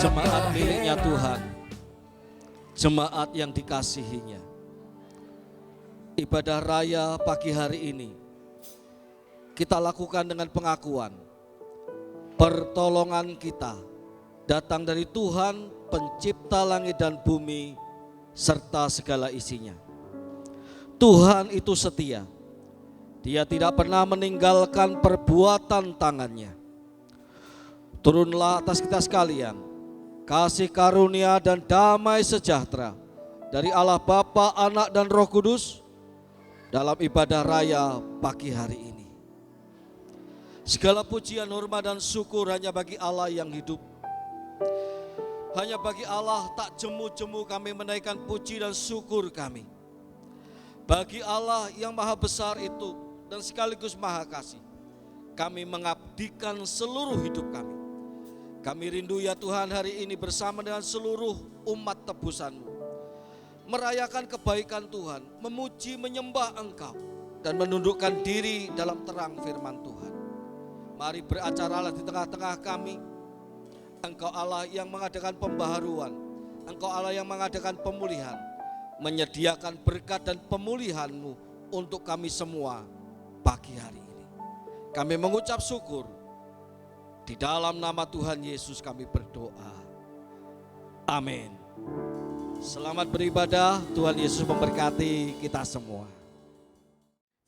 Jemaat miliknya Tuhan, jemaat yang dikasihinya. Ibadah raya pagi hari ini kita lakukan dengan pengakuan pertolongan kita datang dari Tuhan pencipta langit dan bumi serta segala isinya. Tuhan itu setia. Dia tidak pernah meninggalkan perbuatan tangannya. Turunlah atas kita sekalian kasih karunia dan damai sejahtera dari Allah Bapa, Anak dan Roh Kudus dalam ibadah raya pagi hari ini. Segala pujian, hormat dan syukur hanya bagi Allah yang hidup. Hanya bagi Allah tak jemu-jemu kami menaikkan puji dan syukur kami. Bagi Allah yang maha besar itu dan sekaligus maha kasih, kami mengabdikan seluruh hidup kami. Kami rindu ya Tuhan hari ini bersama dengan seluruh umat tebusan-Mu, merayakan kebaikan Tuhan, memuji menyembah Engkau dan menundukkan diri dalam terang firman Tuhan. Mari beracaralah di tengah-tengah kami. Engkau Allah yang mengadakan pembaharuan, Engkau Allah yang mengadakan pemulihan, menyediakan berkat dan pemulihan-Mu untuk kami semua pagi hari ini. Kami mengucap syukur. Di dalam nama Tuhan Yesus kami berdoa. Amin. Selamat beribadah, Tuhan Yesus memberkati kita semua.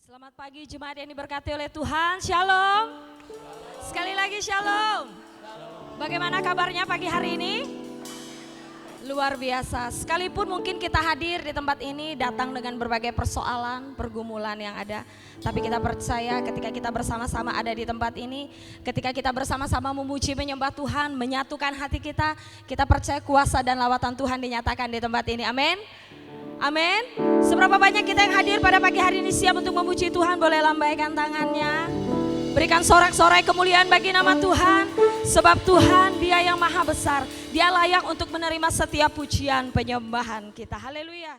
Selamat pagi jemaat yang diberkati oleh Tuhan. Shalom. Sekali lagi shalom. Bagaimana kabarnya pagi hari ini? Luar biasa. Sekalipun mungkin kita hadir di tempat ini datang dengan berbagai persoalan, pergumulan yang ada. Tapi kita percaya ketika kita bersama-sama ada di tempat ini, ketika kita bersama-sama memuji menyembah Tuhan, menyatukan hati kita, kita percaya kuasa dan lawatan Tuhan dinyatakan di tempat ini. Amin. Amin. Seberapa banyak kita yang hadir pada pagi hari ini siap untuk memuji Tuhan, boleh lambaikan tangannya. Berikan sorak-sorai kemuliaan bagi nama Tuhan. Sebab Tuhan Dia yang maha besar. Dia layak untuk menerima setiap pujian penyembahan kita. Haleluya.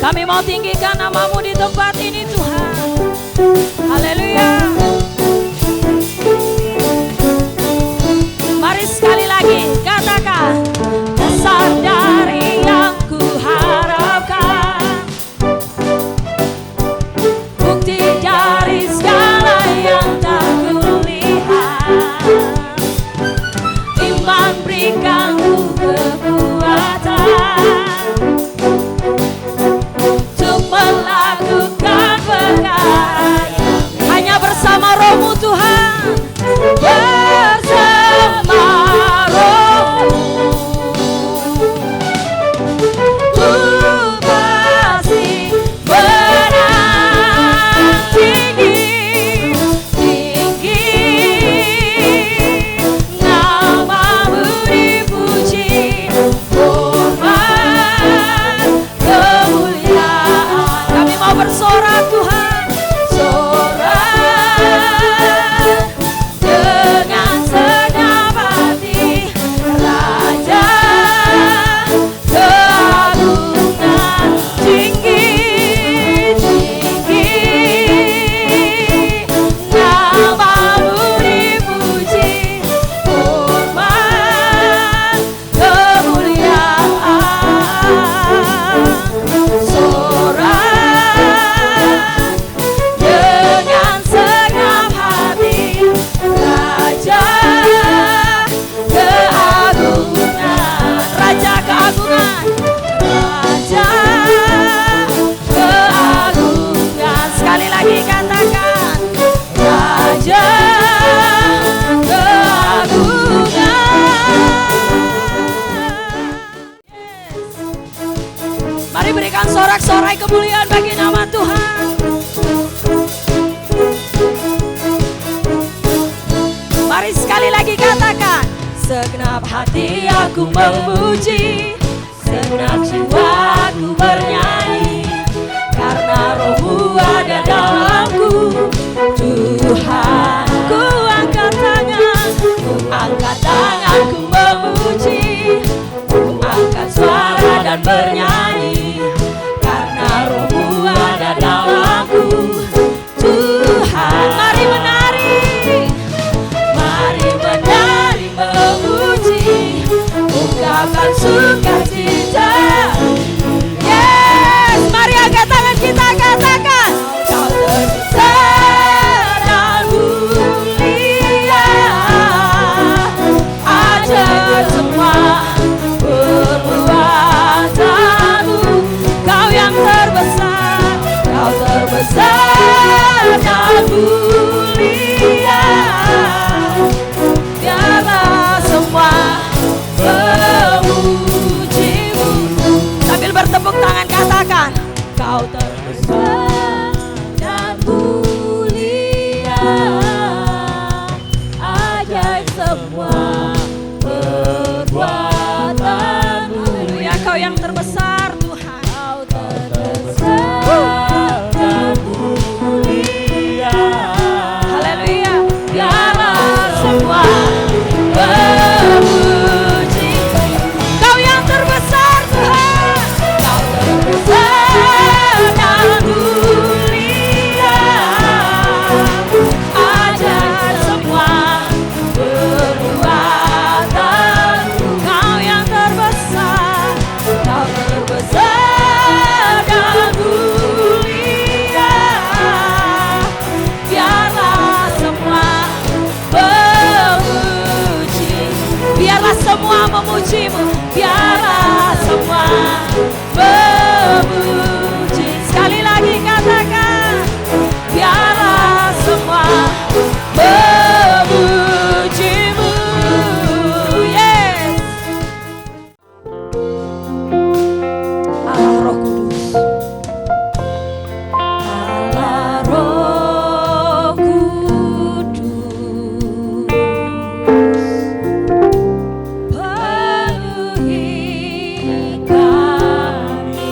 Kami mau tinggikan nama-Mu di tempat ini Tuhan. Haleluya. Mari sekali lagi katakan, besar dari yang kuharapkan, bukti dari segala yang tak kulihat, iman berikan ku kekuatan untuk melakukan perkara yang hanya bersama Roh-Mu Tuhan, bersama Roh-Mu ku pasti menang tinggi, tinggi nama-Mu dipuji, hormat kemuliaan. Kami mau bersorak Tuhan, sorak dengan segenap hati, Raja keagungan tinggi, tinggi nama-Mu dipuji, hormat kemuliaan. Sorak dengan segenap hati, Raja keagungan, Raja keagungan, Raja keagungan. Sekali lagi katakan, Raja keagungan. Yes. Mari berikan sorak-sorai kemuliaan bagi nama Tuhan. Mari sekali lagi katakan, segenap hati aku memuji, segenap jiwa aku bernyanyi, karena Roh-Mu ada dalamku. Tuhan, ku angkat tangan, ku angkat tangan, ku memuji, ku angkat suara dan bernyanyi, karena Roh-Mu ada dalamku. Tuhan, mari menari, mari menari. dengan sukacita. Yes, mari angkat tangan kita katakan, Kau terbesar dan mulia, ajaib semua perbuatanmu. Kau yang terbesar, Kau terbesar dan mulia, biarlah semua memujimu. Sambil bertepuk tangan katakan, Kau terbesar dan mulia, ajaib semua perbuatanmu. Haleluya, Kau yang terbesar Tuhan. Kau terbesar dan mulia. Haleluya, biarlah semua memuji. Kau yang terbesar Tuhan. Kau terbesar dan mulia, ajaib semua perbuatanmu. Kau yang terbesar, Kau terbesar dan mulia, biarlah semua memuji. Biarlah semua memujimu, biarlah semua memuji. Sekali lagi katakan, biarlah semua memujimu. Yes. Allah Roh Kudus, Allah Roh Kudus, penuhi kami.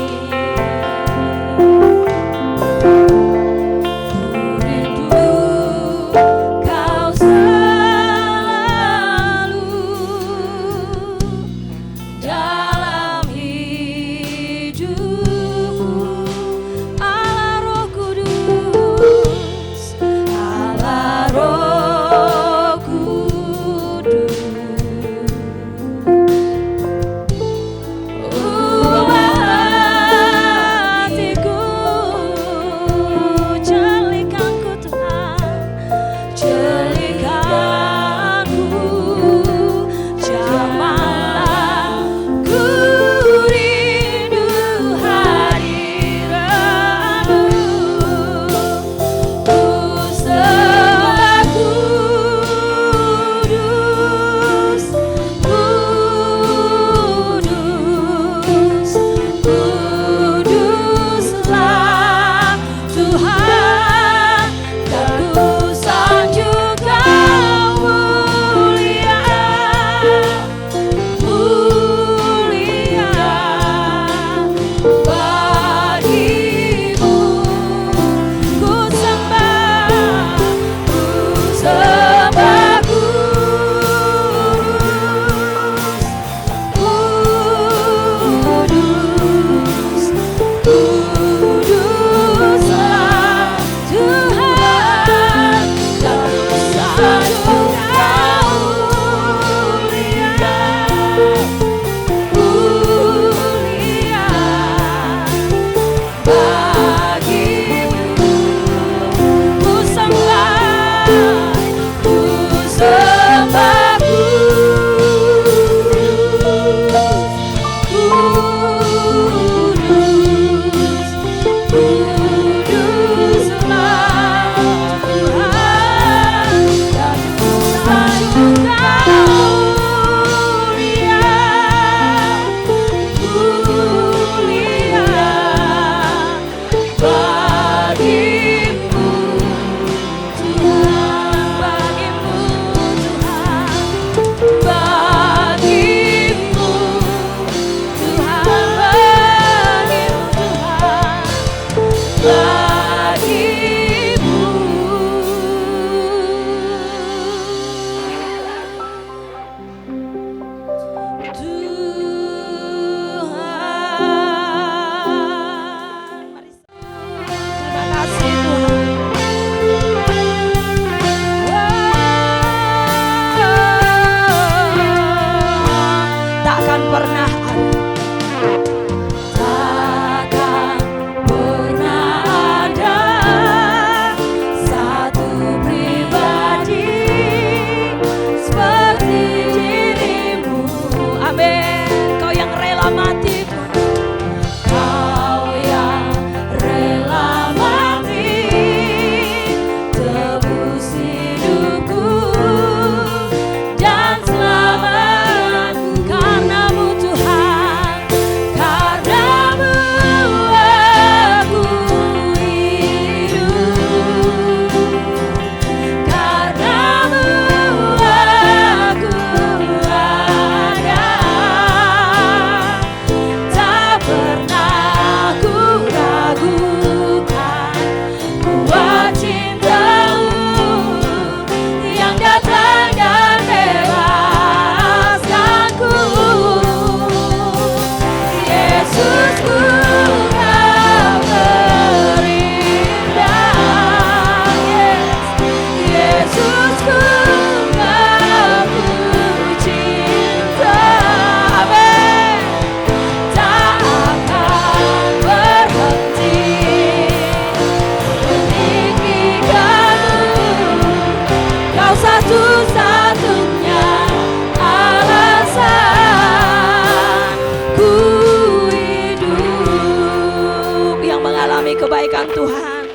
firman Tuhan.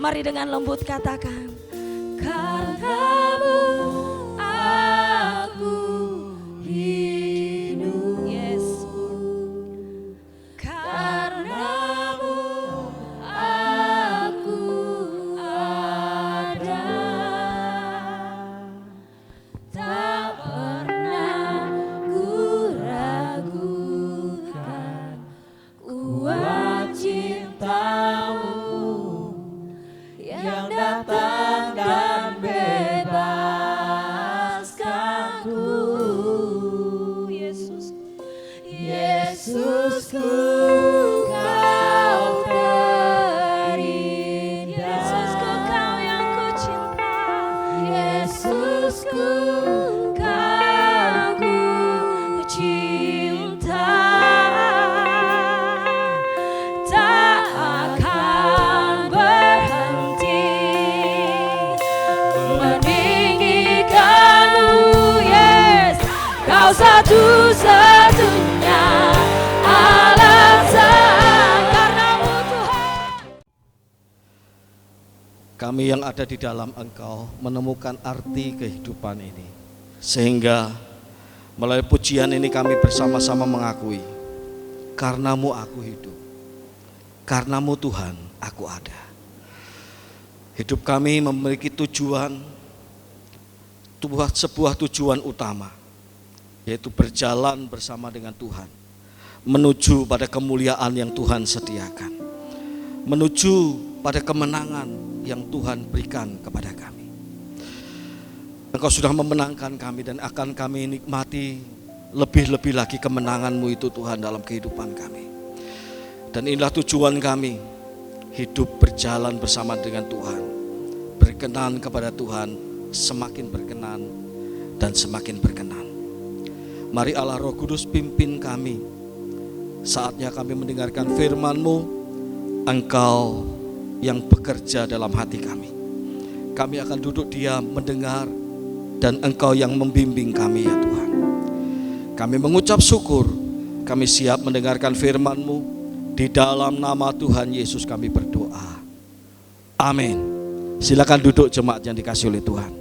Mari dengan lembut katakan, karenamu aku hidup. Yes. Karenamu aku ada. Tak pernah ku ragukan kuat cintamu yang datang dan bebaskanku. Yesus, Yesusku, Kau terindah. Yesusku, Kau yang ku cinta. Yesusku, Kau ku cinta. Tak akan berhenti meninggikanmu, yes. Kau satu-satunya alasan, karenamu Tuhan. Kami yang ada di dalam Engkau menemukan arti kehidupan ini, sehingga melalui pujian ini kami bersama-sama mengakui, karenamu aku hidup, karenamu Tuhan aku ada. Hidup kami memiliki tujuan, sebuah tujuan utama, yaitu berjalan bersama dengan Tuhan, menuju pada kemuliaan yang Tuhan sediakan, menuju pada kemenangan yang Tuhan berikan kepada kami. Engkau sudah memenangkan kami dan akan kami nikmati lebih-lebih lagi kemenangan-Mu itu Tuhan dalam kehidupan kami. Dan inilah tujuan kami, hidup berjalan bersama dengan Tuhan, berkenan kepada Tuhan, semakin berkenan dan semakin berkenan. Mari Allah Roh Kudus pimpin kami. Saatnya kami mendengarkan firman-Mu, Engkau yang bekerja dalam hati kami. Kami akan duduk diam mendengar, dan Engkau yang membimbing kami ya Tuhan. Kami mengucap syukur, kami siap mendengarkan firman-Mu. Di dalam nama Tuhan Yesus kami berdoa. Amin. Silakan duduk jemaat yang dikasihi oleh Tuhan.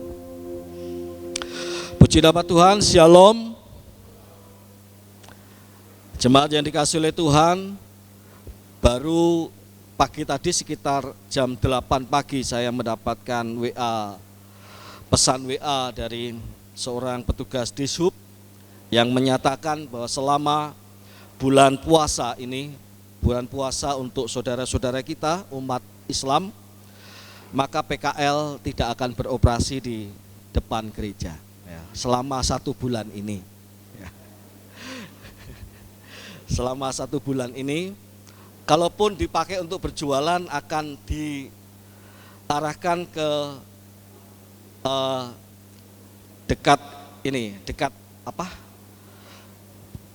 Puji nama Tuhan, Shalom. Jemaat yang dikasihi oleh Tuhan, baru pagi tadi sekitar jam 8 pagi saya mendapatkan pesan WA dari seorang petugas Dishub yang menyatakan bahwa selama bulan puasa ini, bulan puasa untuk saudara-saudara kita umat Islam, maka PKL tidak akan beroperasi di depan gereja ya, selama 1 bulan ini ya. Selama 1 bulan ini, kalaupun dipakai untuk berjualan akan diarahkan ke dekat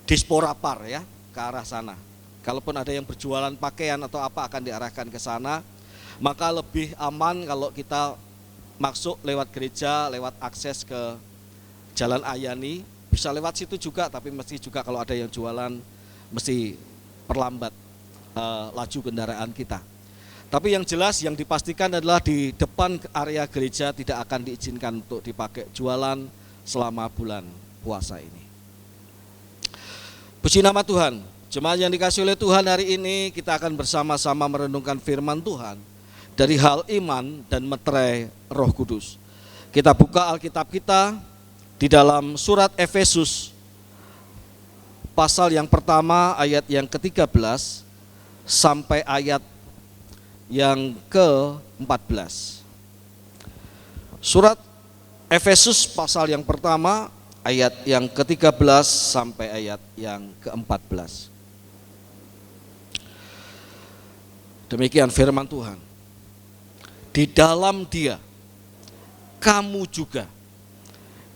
Disporapar ya, ke arah sana. Kalaupun ada yang berjualan pakaian atau apa akan diarahkan ke sana. Maka lebih aman kalau kita masuk lewat gereja, lewat akses ke Jalan Ayani. Bisa lewat situ juga, tapi mesti juga kalau ada yang jualan mesti perlambat laju kendaraan kita. Tapi yang jelas yang dipastikan adalah di depan area gereja tidak akan diizinkan untuk dipakai jualan selama bulan puasa ini. Puji nama Tuhan. Jemaat yang dikasihi oleh Tuhan, hari ini kita akan bersama-sama merenungkan firman Tuhan dari hal iman dan meterai Roh Kudus. Kita buka Alkitab kita di dalam surat Efesus pasal yang pertama ayat yang ke-13 sampai ayat yang ke-14. Surat Efesus pasal yang pertama ayat yang ke-13 sampai ayat yang ke-14. Demikian firman Tuhan. Di dalam Dia kamu juga,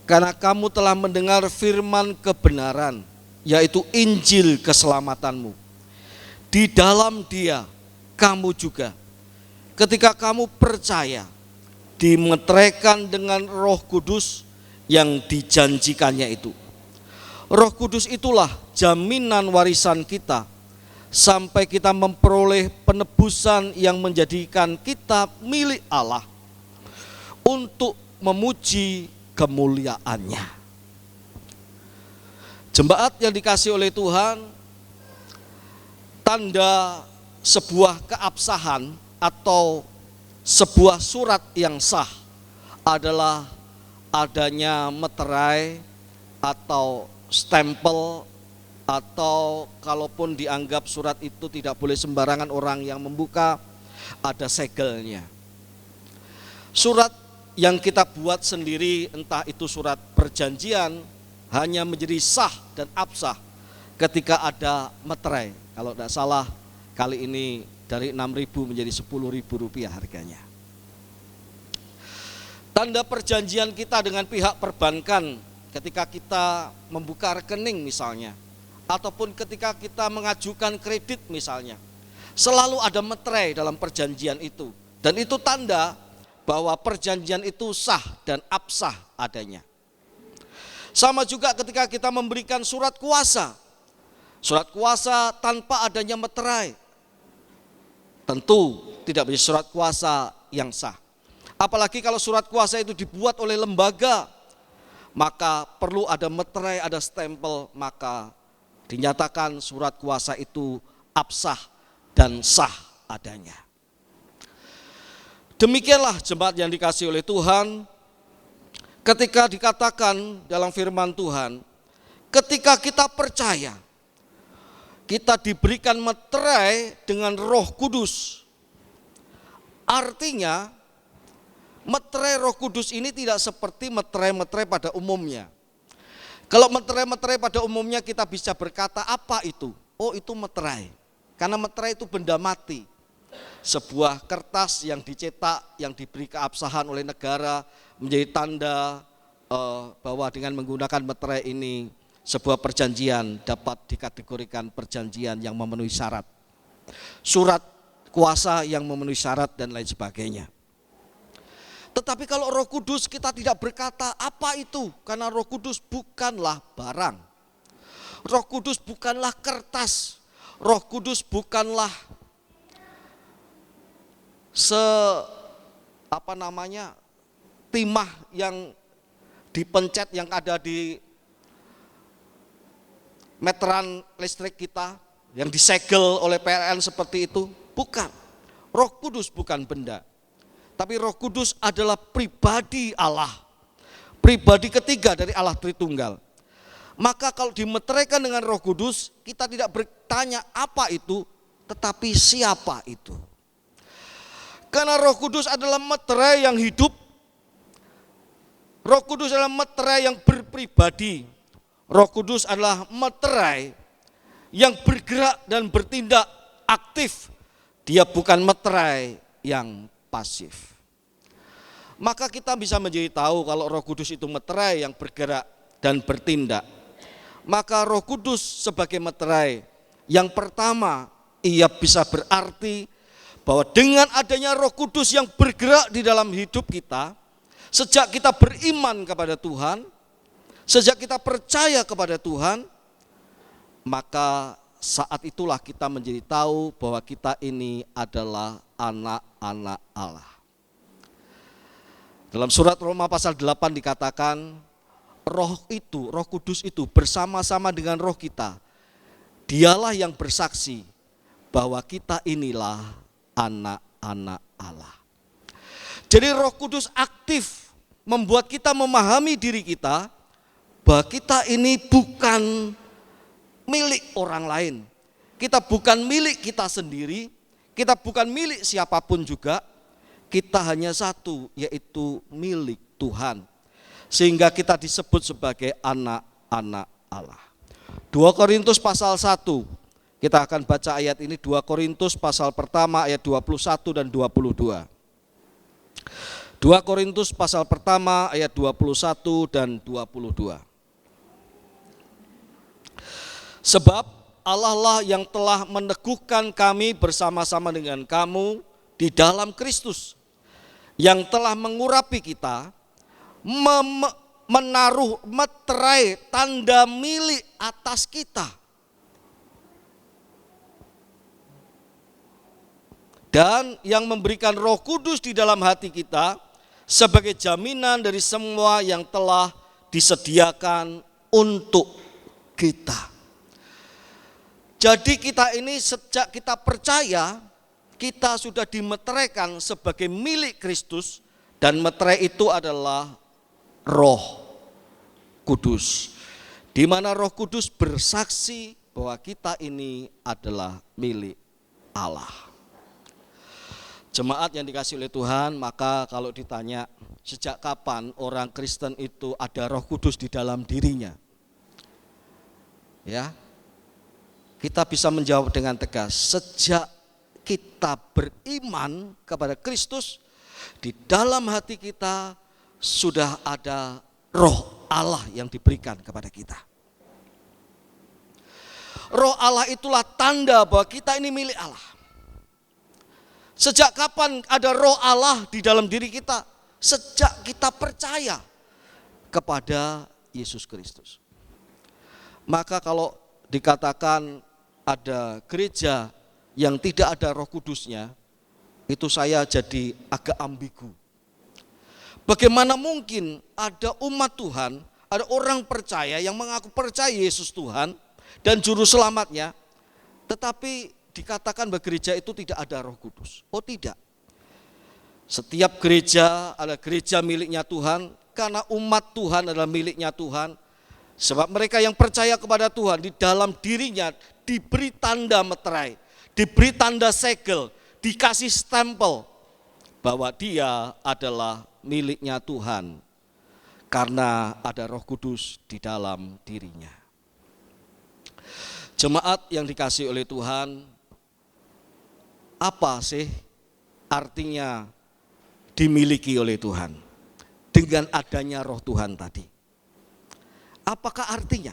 karena kamu telah mendengar firman kebenaran, yaitu Injil keselamatanmu. Di dalam Dia kamu juga, ketika kamu percaya, dimeteraikan dengan Roh Kudus yang dijanjikannya itu. Roh Kudus itulah jaminan warisan kita sampai kita memperoleh penebusan yang menjadikan kita milik Allah untuk memuji kemuliaannya. Jemaat yang dikasihi oleh Tuhan, tanda sebuah keabsahan atau sebuah surat yang sah adalah adanya meterai atau stempel, atau kalaupun dianggap surat itu tidak boleh sembarangan orang yang membuka, ada segelnya. Surat yang kita buat sendiri, entah itu surat perjanjian, hanya menjadi sah dan absah ketika ada meterai. Kalau tidak salah kali ini dari 6.000 menjadi 10.000 rupiah harganya. Tanda perjanjian kita dengan pihak perbankan ketika kita membuka rekening misalnya, ataupun ketika kita mengajukan kredit misalnya, selalu ada meterai dalam perjanjian itu. Dan itu tanda bahwa perjanjian itu sah dan absah adanya. Sama juga ketika kita memberikan surat kuasa. Surat kuasa tanpa adanya meterai tentu tidak menjadi surat kuasa yang sah. Apalagi kalau surat kuasa itu dibuat oleh lembaga, maka perlu ada meterai, ada stempel, maka dinyatakan surat kuasa itu absah dan sah adanya. Demikianlah jemaat yang dikasihi oleh Tuhan, ketika dikatakan dalam firman Tuhan, ketika kita percaya, kita diberikan meterai dengan Roh Kudus. Artinya meterai Roh Kudus ini tidak seperti meterai-meterai pada umumnya. Kalau meterai-meterai pada umumnya kita bisa berkata apa itu? Oh, itu meterai. Karena meterai itu benda mati. Sebuah kertas yang dicetak, yang diberi keabsahan oleh negara menjadi tanda bahwa dengan menggunakan meterai ini sebuah perjanjian dapat dikategorikan perjanjian yang memenuhi syarat. Surat kuasa yang memenuhi syarat dan lain sebagainya. Tetapi kalau Roh Kudus kita tidak berkata apa itu, karena Roh Kudus bukanlah barang. Roh Kudus bukanlah kertas. Roh Kudus bukanlah timah yang dipencet yang ada di meteran listrik kita, yang disegel oleh PLN seperti itu. Bukan. Roh Kudus bukan benda. Tapi Roh Kudus adalah pribadi Allah, pribadi ketiga dari Allah Tritunggal. Maka kalau dimeteraikan dengan Roh Kudus, kita tidak bertanya apa itu, tetapi siapa itu. Karena Roh Kudus adalah meterai yang hidup. Roh Kudus adalah meterai yang berpribadi. Roh Kudus adalah meterai yang bergerak dan bertindak aktif. Dia bukan meterai yang pasif. Maka kita bisa menjadi tahu kalau Roh Kudus itu meterai yang bergerak dan bertindak. Maka Roh Kudus sebagai meterai, yang pertama ia bisa berarti bahwa dengan adanya Roh Kudus yang bergerak di dalam hidup kita, sejak kita beriman kepada Tuhan, sejak kita percaya kepada Tuhan, maka saat itulah kita menjadi tahu bahwa kita ini adalah anak-anak Allah. Dalam surat Roma pasal 8 dikatakan, Roh Kudus itu bersama-sama dengan roh kita, dialah yang bersaksi bahwa kita inilah anak-anak Allah. Jadi Roh Kudus aktif membuat kita memahami diri kita bahwa kita ini bukan milik orang lain. Kita bukan milik kita sendiri, kita bukan milik siapapun juga. Kita hanya satu, yaitu milik Tuhan. Sehingga kita disebut sebagai anak-anak Allah. 2 Korintus pasal 1, kita akan baca ayat ini, 2 Korintus pasal pertama ayat 21 dan 22. 2 Korintus pasal pertama ayat 21 dan 22. Sebab Allah lah yang telah meneguhkan kami bersama-sama dengan kamu di dalam Kristus, yang telah mengurapi kita, menaruh meterai tanda milik atas kita. dan yang memberikan Roh Kudus di dalam hati kita sebagai jaminan dari semua yang telah disediakan untuk kita. Jadi kita ini sejak kita percaya, kita sudah dimeteraikan sebagai milik Kristus, dan meterai itu adalah Roh Kudus, di mana Roh Kudus bersaksi bahwa kita ini adalah milik Allah. Jemaat yang dikasihi oleh Tuhan, maka kalau ditanya sejak kapan orang Kristen itu ada Roh Kudus di dalam dirinya, ya, kita bisa menjawab dengan tegas, sejak kita beriman kepada Kristus, di dalam hati kita sudah ada Roh Allah yang diberikan kepada kita. Roh Allah itulah tanda bahwa kita ini milik Allah. Sejak kapan ada Roh Allah di dalam diri kita? Sejak kita percaya kepada Yesus Kristus. Maka kalau dikatakan ada gereja yang tidak ada Roh Kudusnya, itu saya jadi agak ambigu. Bagaimana mungkin ada umat Tuhan, ada orang percaya yang mengaku percaya Yesus Tuhan dan juru selamatnya, tetapi dikatakan bahwa gereja itu tidak ada Roh Kudus? Oh tidak. Setiap gereja adalah gereja miliknya Tuhan, karena umat Tuhan adalah miliknya Tuhan. Sebab mereka yang percaya kepada Tuhan, di dalam dirinya diberi tanda meterai, diberi tanda segel, dikasih stempel bahwa dia adalah miliknya Tuhan karena ada Roh Kudus di dalam dirinya. Jemaat yang dikasihi oleh Tuhan, apa sih artinya dimiliki oleh Tuhan dengan adanya Roh Tuhan tadi? Apakah artinya?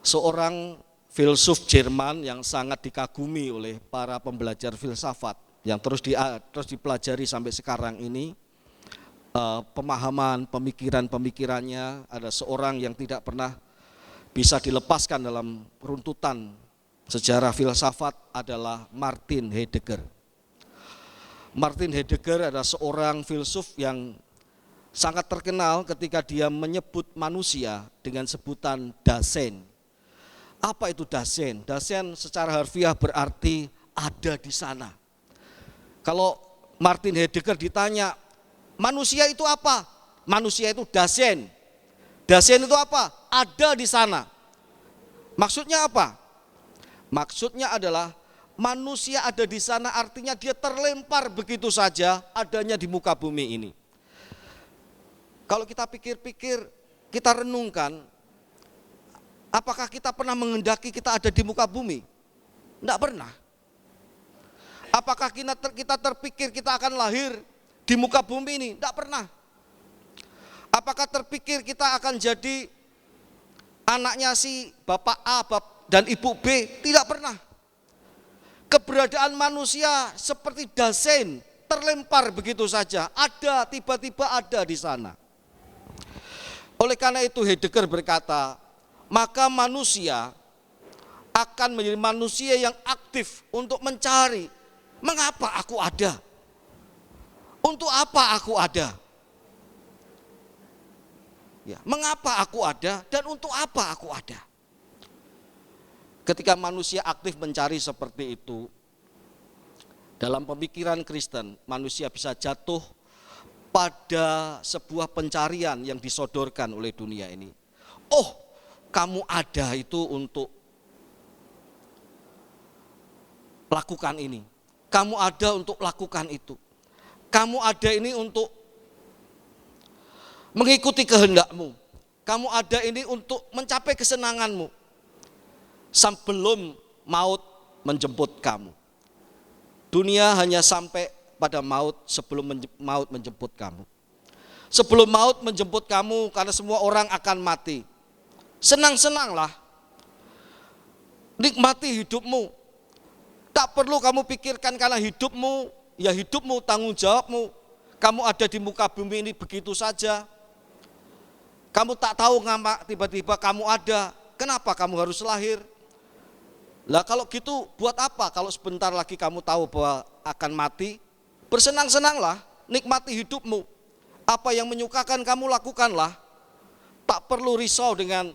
Seorang filsuf Jerman yang sangat dikagumi oleh para pembelajar filsafat yang terus dipelajari sampai sekarang ini, pemahaman, pemikirannya, ada seorang yang tidak pernah bisa dilepaskan dalam runtutan sejarah filsafat adalah Martin Heidegger. Martin Heidegger adalah seorang filsuf yang sangat terkenal ketika dia menyebut manusia dengan sebutan Dasein. Apa itu Dasein? Dasein secara harfiah berarti ada di sana. Kalau Martin Heidegger ditanya, manusia itu apa? Manusia itu Dasein. Dasein itu apa? Ada di sana. Maksudnya apa? Maksudnya adalah manusia ada di sana, artinya dia terlempar begitu saja adanya di muka bumi ini. Kalau kita pikir-pikir, kita renungkan, apakah kita pernah menghendaki kita ada di muka bumi? Tidak pernah. Apakah kita terpikir kita akan lahir di muka bumi ini? Tidak pernah. Apakah terpikir kita akan jadi anaknya si Bapak A dan Ibu B? Tidak pernah. Keberadaan manusia seperti Dasein, terlempar begitu saja, ada, tiba-tiba ada di sana. Oleh karena itu Heidegger berkata, maka manusia akan menjadi manusia yang aktif untuk mencari, mengapa aku ada? Untuk apa aku ada? Ya, mengapa aku ada dan untuk apa aku ada? Ketika manusia aktif mencari seperti itu, dalam pemikiran Kristen, manusia bisa jatuh pada sebuah pencarian yang disodorkan oleh dunia ini. Oh, kamu ada itu untuk lakukan ini. Kamu ada untuk lakukan itu. Kamu ada ini untuk mengikuti kehendakmu. Kamu ada ini untuk mencapai kesenanganmu. Sebelum maut menjemput kamu. Dunia hanya sampai pada maut sebelum maut menjemput kamu. Sebelum maut menjemput kamu, karena semua orang akan mati. Senang-senanglah. Nikmati hidupmu. Tak perlu kamu pikirkan karena hidupmu, ya hidupmu tanggung jawabmu. Kamu ada di muka bumi ini begitu saja. Kamu tak tahu ngapa tiba-tiba kamu ada. Kenapa kamu harus lahir? Lah kalau gitu buat apa kalau sebentar lagi kamu tahu bahwa akan mati? Bersenang-senanglah, nikmati hidupmu. Apa yang menyukakan kamu lakukanlah. Tak perlu risau dengan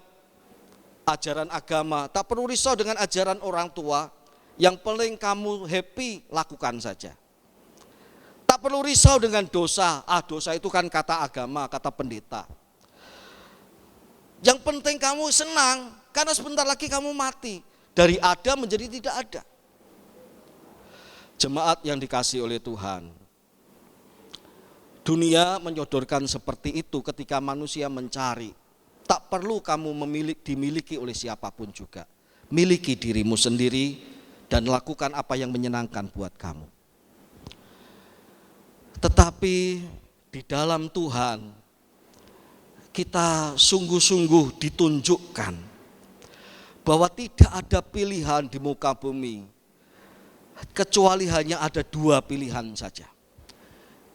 ajaran agama, tak perlu risau dengan ajaran orang tua. Yang penting kamu happy, lakukan saja. Tak perlu risau dengan dosa. Dosa itu kan kata agama, kata pendeta. Yang penting kamu senang, karena sebentar lagi kamu mati. Dari ada menjadi tidak ada. Jemaat yang dikasihi oleh Tuhan, dunia menyodorkan seperti itu ketika manusia mencari. Tak perlu kamu dimiliki oleh siapapun juga. Miliki dirimu sendiri dan lakukan apa yang menyenangkan buat kamu. Tetapi di dalam Tuhan kita sungguh-sungguh ditunjukkan bahwa tidak ada pilihan di muka bumi kecuali hanya ada 2 pilihan saja.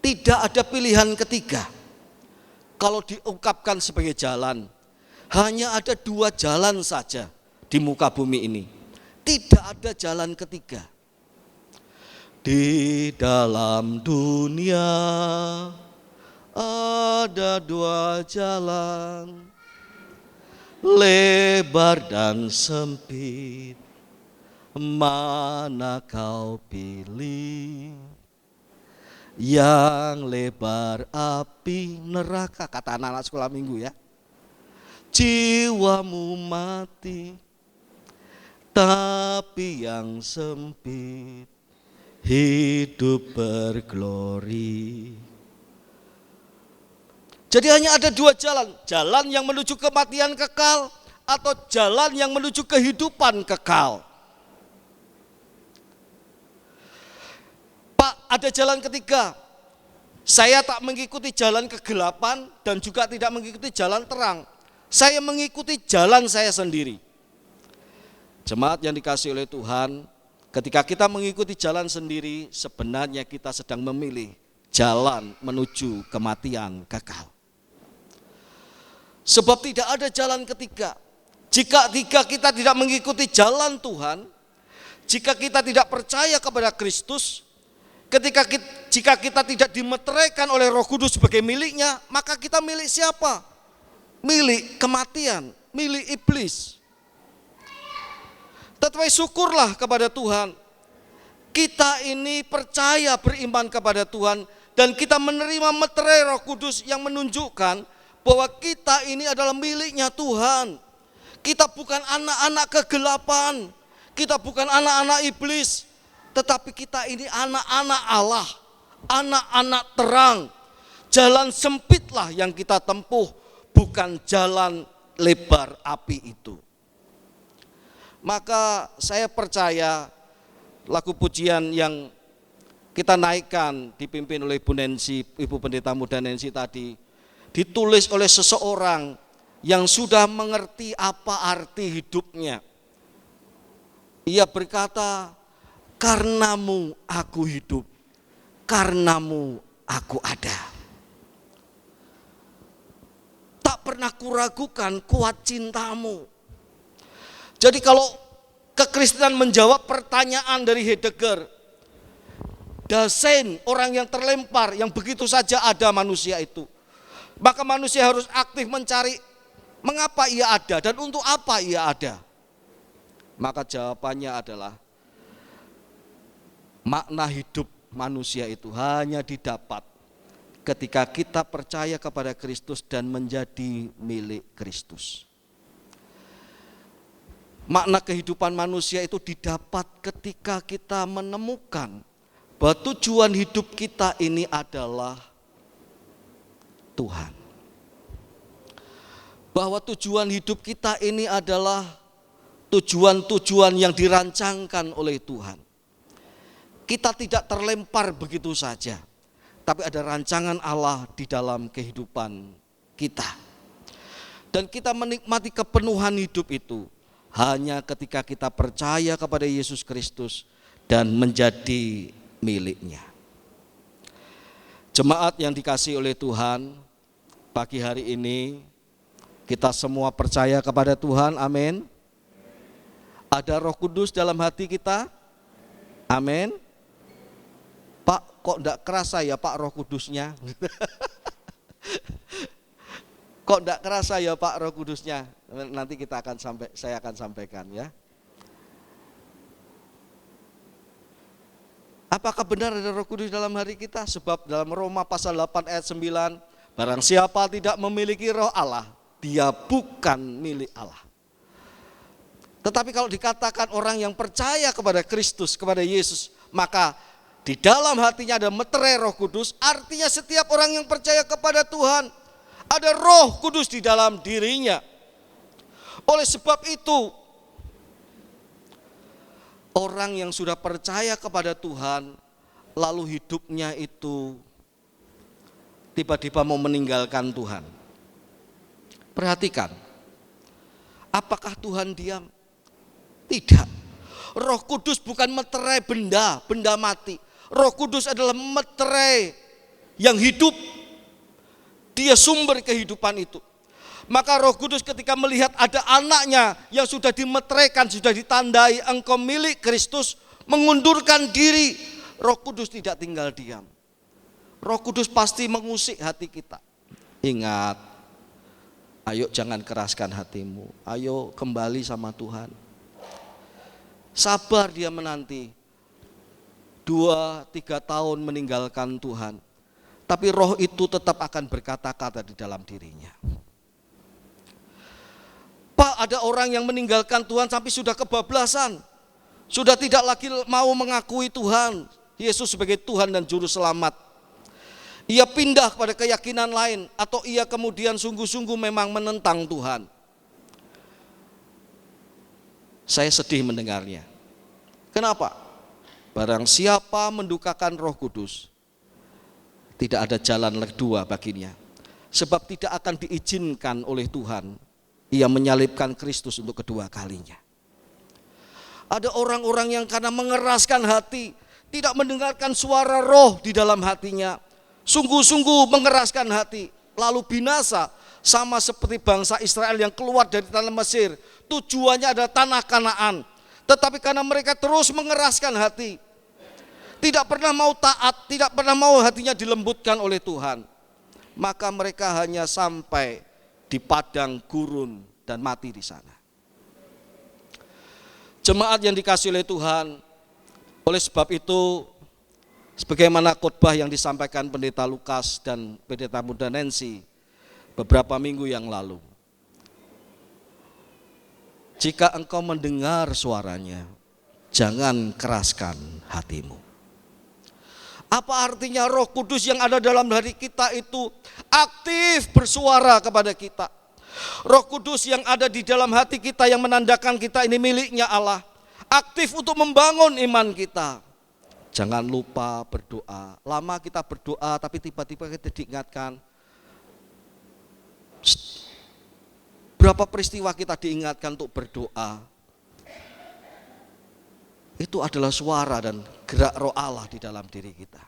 Tidak ada pilihan ketiga. Kalau diungkapkan sebagai jalan, hanya ada 2 jalan saja di muka bumi ini. Tidak ada jalan ketiga. Di dalam dunia ada 2 jalan, lebar dan sempit, mana kau pilih? Yang lebar api neraka, kata anak-anak sekolah minggu ya. Jiwamu mati, tapi yang sempit hidup berglori. Jadi hanya ada 2 jalan, jalan yang menuju kematian kekal atau jalan yang menuju kehidupan kekal. Pak, ada jalan ketiga. Saya tak mengikuti jalan kegelapan dan juga tidak mengikuti jalan terang. Saya mengikuti jalan saya sendiri. Jemaat yang dikasihi oleh Tuhan, ketika kita mengikuti jalan sendiri, sebenarnya kita sedang memilih jalan menuju kematian kekal. Sebab tidak ada jalan ketiga. Jika kita tidak mengikuti jalan Tuhan, jika kita tidak percaya kepada Kristus, jika kita tidak dimeteraikan oleh Roh Kudus sebagai miliknya, maka kita milik siapa? Milik kematian, milik iblis. Tetapi syukurlah kepada Tuhan, kita ini percaya beriman kepada Tuhan dan kita menerima meterai Roh Kudus yang menunjukkan bahwa kita ini adalah miliknya Tuhan. Kita bukan anak-anak kegelapan, kita bukan anak-anak iblis, tetapi kita ini anak-anak Allah, anak-anak terang. Jalan sempitlah yang kita tempuh, bukan jalan lebar api itu. Maka saya percaya lagu pujian yang kita naikkan dipimpin oleh Bu Nancy, Ibu Pendeta Muda Nancy tadi, ditulis oleh seseorang yang sudah mengerti apa arti hidupnya. Ia berkata, karenamu aku hidup, karenamu aku ada. Tak pernah kuragukan kuat cintamu. Jadi kalau kekristenan menjawab pertanyaan dari Heidegger, Dasein, orang yang terlempar, yang begitu saja ada manusia itu, maka manusia harus aktif mencari mengapa ia ada dan untuk apa ia ada. Maka jawabannya adalah makna hidup manusia itu hanya didapat ketika kita percaya kepada Kristus dan menjadi milik Kristus. Makna kehidupan manusia itu didapat ketika kita menemukan bahwa tujuan hidup kita ini adalah Tuhan. Bahwa tujuan hidup kita ini adalah tujuan-tujuan yang dirancangkan oleh Tuhan. Kita tidak terlempar begitu saja, tapi ada rancangan Allah di dalam kehidupan kita. Dan kita menikmati kepenuhan hidup itu hanya ketika kita percaya kepada Yesus Kristus dan menjadi miliknya. Jemaat yang dikasihi oleh Tuhan, pagi hari ini kita semua percaya kepada Tuhan, amin. Ada Roh Kudus dalam hati kita? Amin. Pak, kok enggak kerasa ya Pak Roh Kudusnya? Kok enggak kerasa ya Pak Roh Kudusnya? Nanti saya akan sampaikan ya. Apakah benar ada Roh Kudus dalam hari kita? Sebab dalam Roma pasal 8 ayat 9, barang siapa tidak memiliki Roh Allah, dia bukan milik Allah. Tetapi kalau dikatakan orang yang percaya kepada Kristus, kepada Yesus, maka di dalam hatinya ada meterai Roh Kudus. Artinya setiap orang yang percaya kepada Tuhan, ada Roh Kudus di dalam dirinya. Oleh sebab itu, orang yang sudah percaya kepada Tuhan, lalu hidupnya itu tiba-tiba mau meninggalkan Tuhan. Perhatikan, apakah Tuhan diam? Tidak. Roh Kudus bukan meterai benda mati. Roh Kudus adalah meterai yang hidup. Dia sumber kehidupan itu. Maka Roh Kudus ketika melihat ada anaknya yang sudah dimeteraikan, sudah ditandai engkau milik Kristus, mengundurkan diri. Roh Kudus tidak tinggal diam. Roh Kudus pasti mengusik hati kita. Ingat, ayo jangan keraskan hatimu. Ayo kembali sama Tuhan. Sabar dia menanti. 2-3 tahun meninggalkan Tuhan. Tapi roh itu tetap akan berkata-kata di dalam dirinya. Pak, ada orang yang meninggalkan Tuhan sampai sudah kebablasan. Sudah tidak lagi mau mengakui Tuhan, Yesus sebagai Tuhan dan Juru Selamat. Ia pindah kepada keyakinan lain, atau ia kemudian sungguh-sungguh memang menentang Tuhan. Saya sedih mendengarnya. Kenapa? Barang siapa mendukakan Roh Kudus, tidak ada jalan kedua baginya. Sebab tidak akan diizinkan oleh Tuhan ia menyalibkan Kristus untuk kedua kalinya. Ada orang-orang yang karena mengeraskan hati, tidak mendengarkan suara roh di dalam hatinya, sungguh-sungguh mengeraskan hati, lalu binasa. Sama seperti bangsa Israel yang keluar dari tanah Mesir, tujuannya adalah tanah Kanaan. Tetapi karena mereka terus mengeraskan hati, tidak pernah mau taat, tidak pernah mau hatinya dilembutkan oleh Tuhan, maka mereka hanya sampai di padang gurun dan mati di sana. Jemaat yang dikasihi oleh Tuhan, oleh sebab itu, sebagaimana khotbah yang disampaikan Pendeta Lukas dan Pendeta Muda Nancy beberapa minggu yang lalu, jika engkau mendengar suaranya, jangan keraskan hatimu. Apa artinya Roh Kudus yang ada dalam diri kita itu aktif bersuara kepada kita. Roh Kudus yang ada di dalam hati kita yang menandakan kita ini miliknya Allah, aktif untuk membangun iman kita. Jangan lupa berdoa. Lama kita berdoa tapi tiba-tiba kita diingatkan. Berapa peristiwa kita diingatkan untuk berdoa. Itu adalah suara dan gerak roh Allah di dalam diri kita.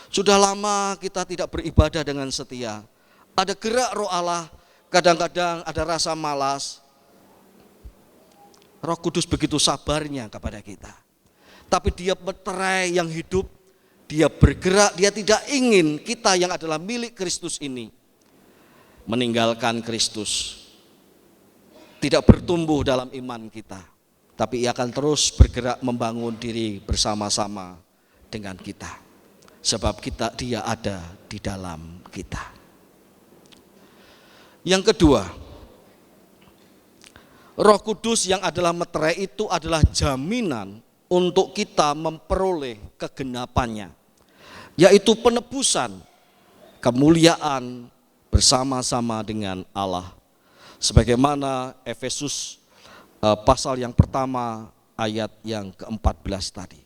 Sudah lama kita tidak beribadah dengan setia. Ada gerak roh Allah, kadang-kadang ada rasa malas. Roh Kudus begitu sabarnya kepada kita. Tapi dia meterai yang hidup, dia bergerak, dia tidak ingin kita yang adalah milik Kristus ini meninggalkan Kristus. Tidak bertumbuh dalam iman kita. Tapi ia akan terus bergerak membangun diri bersama-sama dengan kita. Sebab dia ada di dalam kita. Yang kedua, Roh Kudus yang adalah meterai itu adalah jaminan untuk kita memperoleh kegenapannya. Yaitu penebusan, kemuliaan bersama-sama dengan Allah. Sebagaimana Efesus pasal yang pertama ayat yang ke-14 tadi.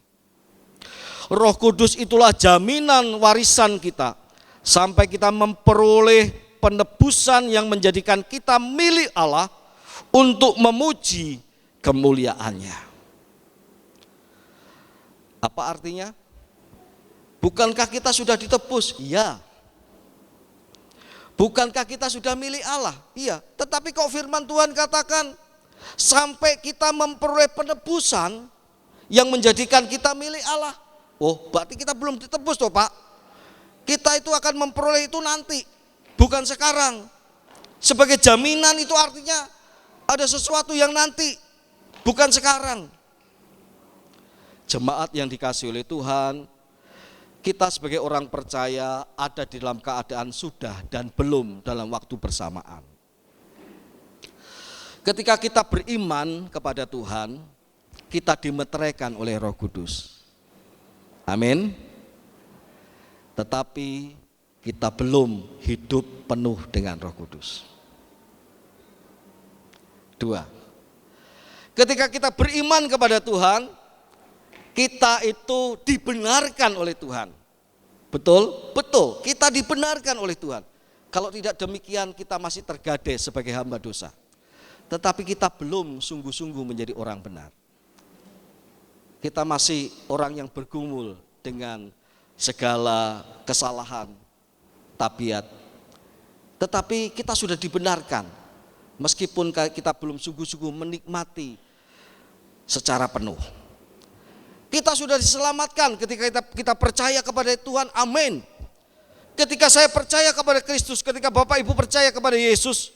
Roh Kudus itulah jaminan warisan kita sampai kita memperoleh penebusan yang menjadikan kita milik Allah untuk memuji kemuliaannya. Apa artinya? Bukankah kita sudah ditebus? Iya. Bukankah kita sudah milik Allah? Iya. Tetapi kok firman Tuhan katakan sampai kita memperoleh penebusan yang menjadikan kita milik Allah. Oh, berarti kita belum ditebus toh Pak. Kita itu akan memperoleh itu nanti, bukan sekarang. Sebagai jaminan itu artinya ada sesuatu yang nanti, bukan sekarang. Jemaat yang dikasihi oleh Tuhan, kita sebagai orang percaya ada di dalam keadaan sudah dan belum dalam waktu bersamaan. Ketika kita beriman kepada Tuhan, kita dimeteraikan oleh Roh Kudus. Amin. Tetapi kita belum hidup penuh dengan Roh Kudus. 2. Ketika kita beriman kepada Tuhan, kita itu dibenarkan oleh Tuhan. Betul? Betul, kita dibenarkan oleh Tuhan. Kalau tidak demikian kita masih tergadai sebagai hamba dosa. Tetapi kita belum sungguh-sungguh menjadi orang benar. Kita masih orang yang bergumul dengan segala kesalahan, tabiat. Tetapi kita sudah dibenarkan, meskipun kita belum sungguh-sungguh menikmati secara penuh. Kita sudah diselamatkan ketika kita percaya kepada Tuhan, amin. Ketika saya percaya kepada Kristus, ketika Bapak Ibu percaya kepada Yesus,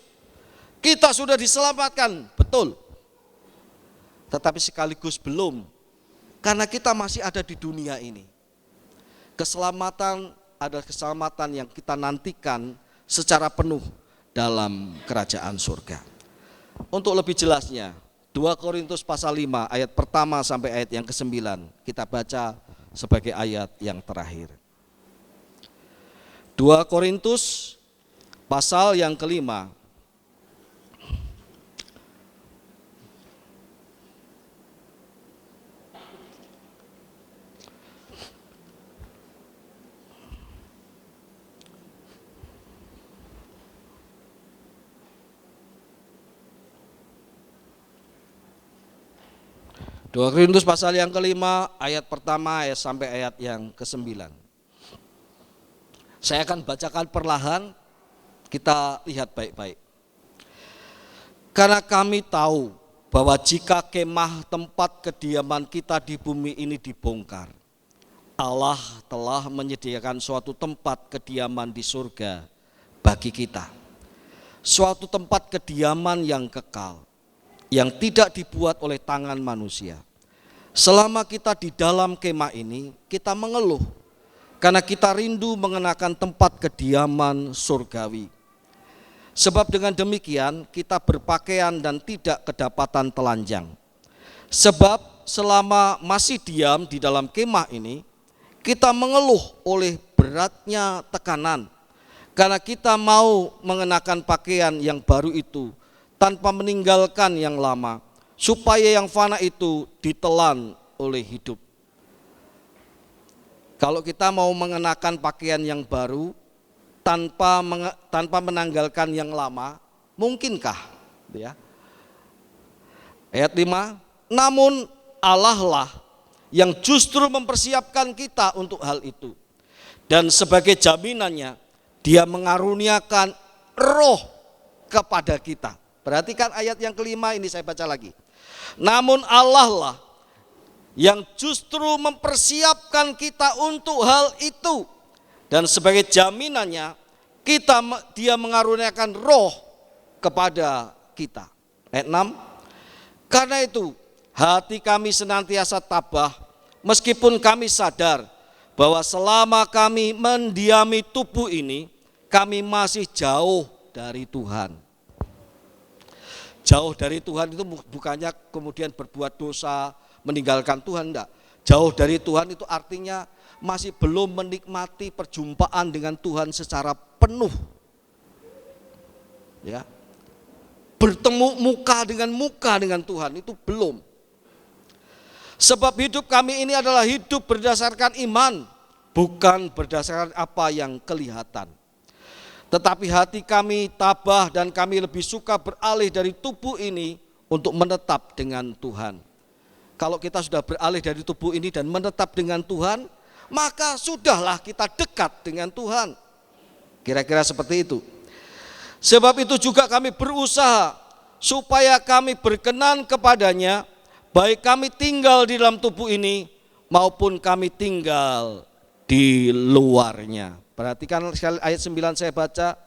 kita sudah diselamatkan, betul. Tetapi sekaligus belum, karena kita masih ada di dunia ini. Keselamatan adalah keselamatan yang kita nantikan secara penuh dalam kerajaan surga. Untuk lebih jelasnya, 2 Korintus pasal 5 ayat pertama sampai ayat yang ke-9 kita baca sebagai ayat yang terakhir. 2 Korintus pasal yang kelima. Dua Korintus pasal yang kelima ayat pertama sampai ayat yang ke-9. Saya akan bacakan perlahan, kita lihat baik-baik. Karena kami tahu bahwa jika kemah tempat kediaman kita di bumi ini dibongkar, Allah telah menyediakan suatu tempat kediaman di surga bagi kita. Suatu tempat kediaman yang kekal, yang tidak dibuat oleh tangan manusia. Selama kita di dalam kemah ini, kita mengeluh karena kita rindu mengenakan tempat kediaman surgawi. Sebab dengan demikian kita berpakaian dan tidak kedapatan telanjang. Sebab selama masih diam di dalam kemah ini, kita mengeluh oleh beratnya tekanan, karena kita mau mengenakan pakaian yang baru itu tanpa meninggalkan yang lama, supaya yang fana itu ditelan oleh hidup. Kalau kita mau mengenakan pakaian yang baru tanpa menanggalkan yang lama, mungkinkah? Ya. Ayat 5, namun Allah lah yang justru mempersiapkan kita untuk hal itu. Dan sebagai jaminannya, Dia mengaruniakan roh kepada kita. Perhatikan ayat yang kelima ini, saya baca lagi. Namun Allah lah yang justru mempersiapkan kita untuk hal itu. Dan sebagai jaminannya, Dia mengaruniakan roh kepada kita. Ayat 6, karena itu hati kami senantiasa tabah, meskipun kami sadar bahwa selama kami mendiami tubuh ini, kami masih jauh dari Tuhan. Jauh dari Tuhan itu bukannya kemudian berbuat dosa, meninggalkan Tuhan, enggak. Jauh dari Tuhan itu artinya masih belum menikmati perjumpaan dengan Tuhan secara penuh. Ya. Bertemu muka dengan Tuhan itu belum. Sebab hidup kami ini adalah hidup berdasarkan iman, bukan berdasarkan apa yang kelihatan. Tetapi hati kami tabah dan kami lebih suka beralih dari tubuh ini untuk menetap dengan Tuhan. Kalau kita sudah beralih dari tubuh ini dan menetap dengan Tuhan, maka sudahlah kita dekat dengan Tuhan. Kira-kira seperti itu. Sebab itu juga kami berusaha supaya kami berkenan kepadanya, baik kami tinggal di dalam tubuh ini maupun kami tinggal di luarnya. Perhatikan sekali ayat 9 saya baca.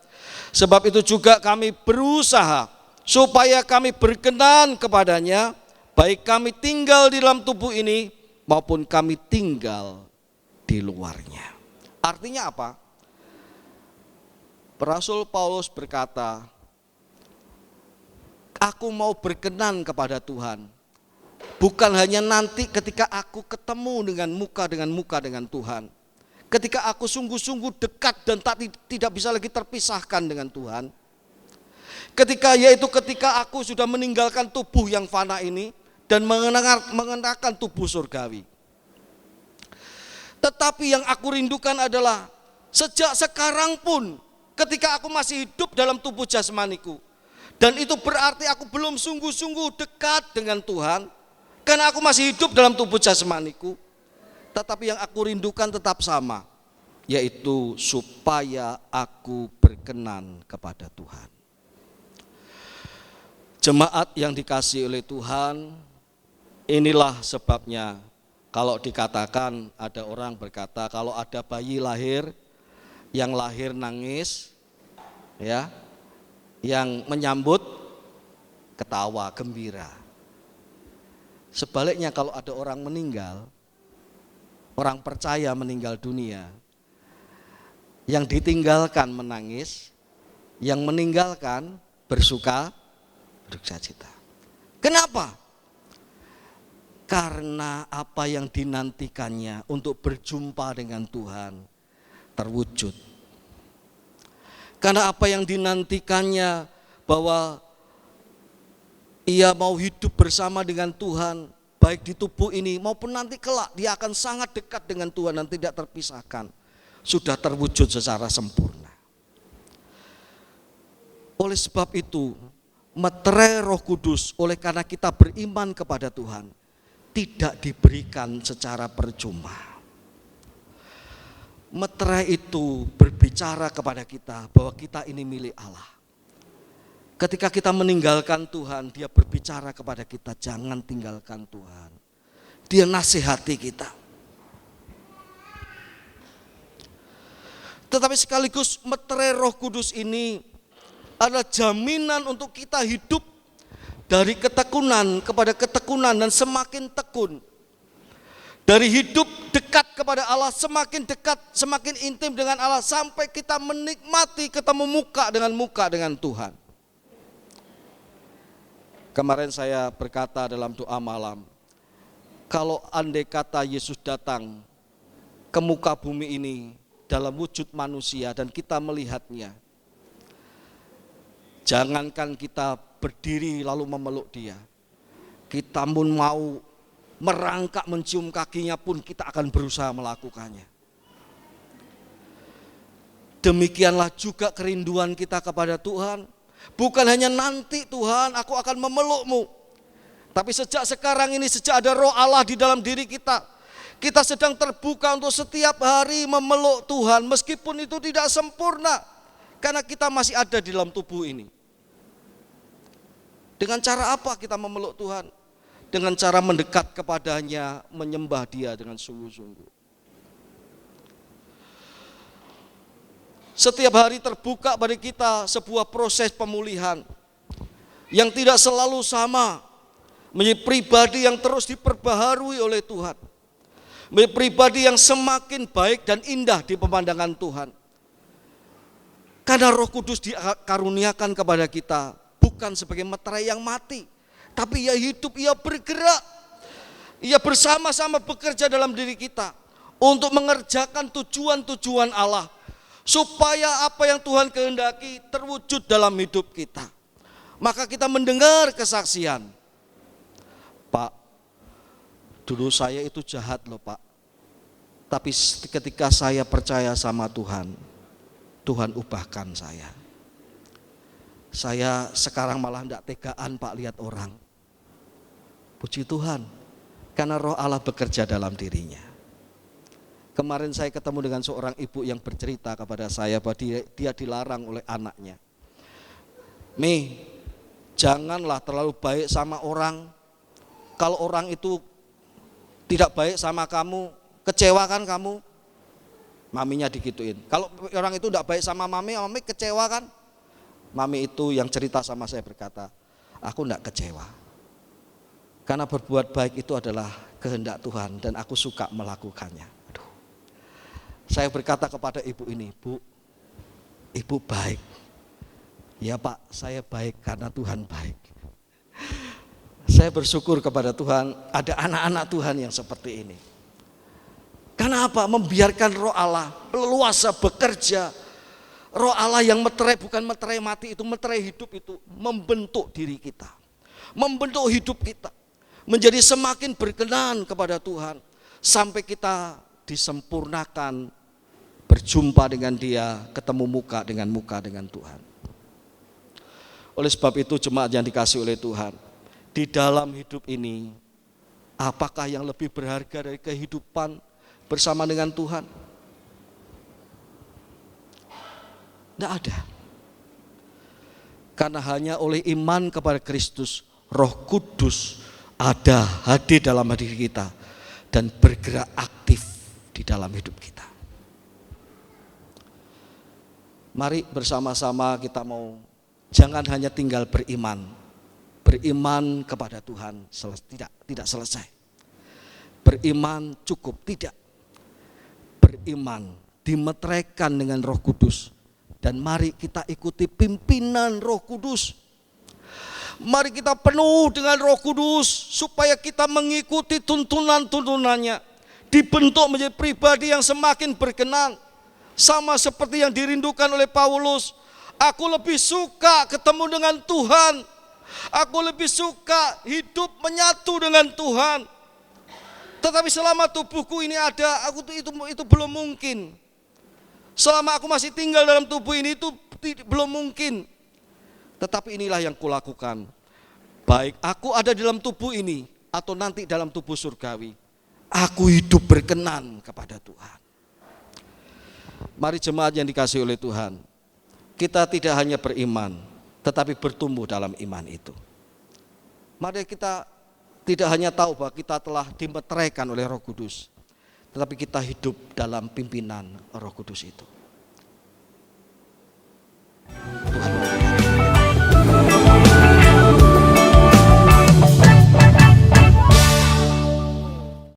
Sebab itu juga kami berusaha supaya kami berkenan kepadanya, baik kami tinggal di dalam tubuh ini maupun kami tinggal di luarnya. Artinya apa? Rasul Paulus berkata, aku mau berkenan kepada Tuhan. Bukan hanya nanti ketika aku ketemu dengan muka dengan Tuhan. Ketika aku sungguh-sungguh dekat dan tidak bisa lagi terpisahkan dengan Tuhan. Ketika aku sudah meninggalkan tubuh yang fana ini dan mengenakan tubuh surgawi. Tetapi yang aku rindukan adalah sejak sekarang pun ketika aku masih hidup dalam tubuh jasmaniku. Dan itu berarti aku belum sungguh-sungguh dekat dengan Tuhan. Karena aku masih hidup dalam tubuh jasmaniku. Tetapi yang aku rindukan tetap sama, yaitu supaya aku berkenan kepada Tuhan. Jemaat yang dikasihi oleh Tuhan, inilah sebabnya kalau dikatakan, ada orang berkata kalau ada bayi lahir, yang lahir nangis, ya, yang menyambut ketawa gembira. Sebaliknya kalau ada orang meninggal, orang percaya meninggal dunia, yang ditinggalkan menangis, yang meninggalkan bersuka cita. Kenapa? Karena apa yang dinantikannya untuk berjumpa dengan Tuhan terwujud. Karena apa yang dinantikannya bahwa ia mau hidup bersama dengan Tuhan, baik di tubuh ini maupun nanti kelak dia akan sangat dekat dengan Tuhan dan tidak terpisahkan. Sudah terwujud secara sempurna. Oleh sebab itu, meterai Roh Kudus oleh karena kita beriman kepada Tuhan tidak diberikan secara percuma. Meterai itu berbicara kepada kita bahwa kita ini milik Allah. Ketika kita meninggalkan Tuhan, dia berbicara kepada kita, jangan tinggalkan Tuhan. Dia nasihati kita. Tetapi sekaligus meterai Roh Kudus ini adalah jaminan untuk kita hidup dari ketekunan kepada ketekunan dan semakin tekun. Dari hidup dekat kepada Allah, semakin dekat, semakin intim dengan Allah, sampai kita menikmati ketemu muka dengan Tuhan. Kemarin saya berkata dalam doa malam, kalau andai kata Yesus datang ke muka bumi ini dalam wujud manusia dan kita melihatnya, jangankan kita berdiri lalu memeluk dia, kita pun mau merangkak mencium kakinya pun kita akan berusaha melakukannya. Demikianlah juga kerinduan kita kepada Tuhan. Bukan hanya nanti Tuhan aku akan memelukmu, tapi sejak sekarang ini, sejak ada Roh Allah di dalam diri kita, kita sedang terbuka untuk setiap hari memeluk Tuhan, meskipun itu tidak sempurna, karena kita masih ada di dalam tubuh ini. Dengan cara apa kita memeluk Tuhan? Dengan cara mendekat kepadanya, menyembah dia dengan sungguh-sungguh. Setiap hari terbuka bagi kita sebuah proses pemulihan yang tidak selalu sama, menjadi pribadi yang terus diperbaharui oleh Tuhan, menjadi pribadi yang semakin baik dan indah di pemandangan Tuhan. Karena Roh Kudus dikaruniakan kepada kita bukan sebagai meterai yang mati, tapi ia hidup, ia bergerak, ia bersama-sama bekerja dalam diri kita untuk mengerjakan tujuan-tujuan Allah, supaya apa yang Tuhan kehendaki terwujud dalam hidup kita. Maka kita mendengar kesaksian, Pak, dulu saya itu jahat loh Pak, tapi ketika saya percaya sama Tuhan, Tuhan ubahkan saya. Saya sekarang malah tidak tegaan Pak lihat orang. Puji Tuhan, karena Roh Allah bekerja dalam dirinya. Kemarin saya ketemu dengan seorang ibu yang bercerita kepada saya bahwa dia dilarang oleh anaknya. Mi, Janganlah terlalu baik sama orang. Kalau orang itu tidak baik sama kamu, kecewakan kamu, maminya digituin. Kalau orang itu tidak baik sama mami kecewa kan? Mami itu yang cerita sama saya berkata, aku tidak kecewa. Karena berbuat baik itu adalah kehendak Tuhan dan aku suka melakukannya. Aduh. Saya berkata kepada ibu ini, Bu, ibu baik. Ya Pak, saya baik karena Tuhan baik. Saya bersyukur kepada Tuhan ada anak-anak Tuhan yang seperti ini. Karena apa? Membiarkan Roh Allah leluasa bekerja. Roh Allah yang meterai, bukan meterai mati itu, meterai hidup itu, membentuk diri kita, membentuk hidup kita menjadi semakin berkenan kepada Tuhan sampai kita disempurnakan, berjumpa dengan Dia, ketemu muka dengan Tuhan. Oleh sebab itu jemaat yang dikasihi oleh Tuhan, di dalam hidup ini apakah yang lebih berharga dari kehidupan bersama dengan Tuhan? Tidak ada. Karena hanya oleh iman kepada Kristus, Roh Kudus ada hadir dalam diri kita dan bergerak aktif di dalam hidup kita. Mari bersama-sama kita mau jangan hanya tinggal beriman kepada Tuhan tidak selesai. Beriman cukup tidak. Beriman dimeteraikan dengan Roh Kudus. Dan mari kita ikuti pimpinan Roh Kudus. Mari kita penuh dengan Roh Kudus supaya kita mengikuti tuntunan-tuntunannya. Dibentuk menjadi pribadi yang semakin berkenan. Sama seperti yang dirindukan oleh Paulus. Aku lebih suka ketemu dengan Tuhan. Aku lebih suka hidup menyatu dengan Tuhan. Tetapi selama tubuhku ini ada, itu belum mungkin. Selama aku masih tinggal dalam tubuh ini itu belum mungkin. Tetapi inilah yang kulakukan. Baik aku ada dalam tubuh ini atau nanti dalam tubuh surgawi, aku hidup berkenan kepada Tuhan. Mari jemaat yang dikasihi oleh Tuhan, kita tidak hanya beriman, tetapi bertumbuh dalam iman itu. Mari kita tidak hanya tahu bahwa kita telah dimeteraikan oleh Roh Kudus, tetapi kita hidup dalam pimpinan Roh Kudus itu.